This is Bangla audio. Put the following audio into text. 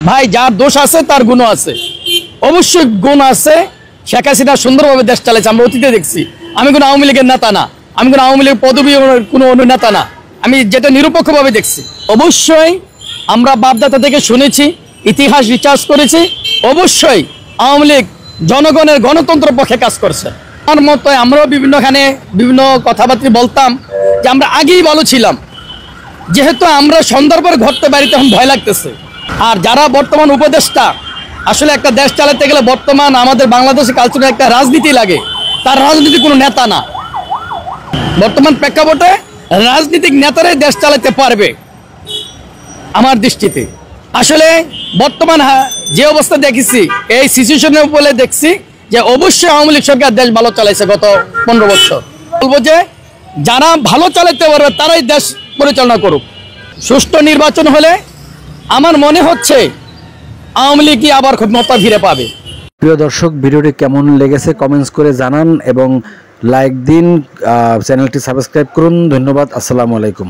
ভাই যার দোষ আছে তার গুণ আছে, অবশ্যই গুণ আছে। শেখ হাসিনা সুন্দরভাবে দেশ চালাইছে, আমরা অতীতে দেখছি। আমি কোনো আওয়ামী লীগের নেতা না, আমি কোনো আওয়ামী লীগের পদবী কোনো নেতা না, আমি যেটা নিরপেক্ষভাবে দেখছি। অবশ্যই আমরা বাপদাতা থেকে শুনেছি, ইতিহাস রিসার্চ করেছি, অবশ্যই আওয়ামী লীগ জনগণের গণতন্ত্রের পক্ষে কাজ করছে। আমার মতো আমরাও বিভিন্নখানে বিভিন্ন কথাবার্তা বলতাম যে আমরা আগেই ভালো ছিলাম, যেহেতু আমরা সন্ধ্যার পর ঘরতে বাড়িতে এখন ভয় লাগতেছে। আর যারা বর্তমান উপদেষ্টা, আসলে একটা দেশ চালাতে গেলে বর্তমান আমাদের বাংলাদেশের কালচারে একটা রাজনীতি লাগে, তার রাজনীতি কোনো নেতা না। বর্তমান প্রেক্ষাপটে রাজনীতিক নেতারাই দেশ চালাতে পারবে আমার দৃষ্টিতে। আসলে বর্তমান যে অবস্থা দেখেছি, এই সিচুয়েশনের উপরে দেখছি যে অবশ্যই আওয়ামী লীগ সরকার দেশ ভালো চালাইছে গত 15 বছর। বলবো যে যারা ভালো চালাতে পারবে তারাই দেশ পরিচালনা করুক। সুষ্ঠু নির্বাচন হলে আমার মনে হচ্ছে আওয়ামী লীগই আবার ক্ষমতা ফিরে পাবে। প্রিয় দর্শক, ভিডিওটি কেমন লেগেছে কমেন্টস করে জানান এবং লাইক দিন, চ্যানেলটি সাবস্ক্রাইব করুন। ধন্যবাদ। আসসালামু আলাইকুম।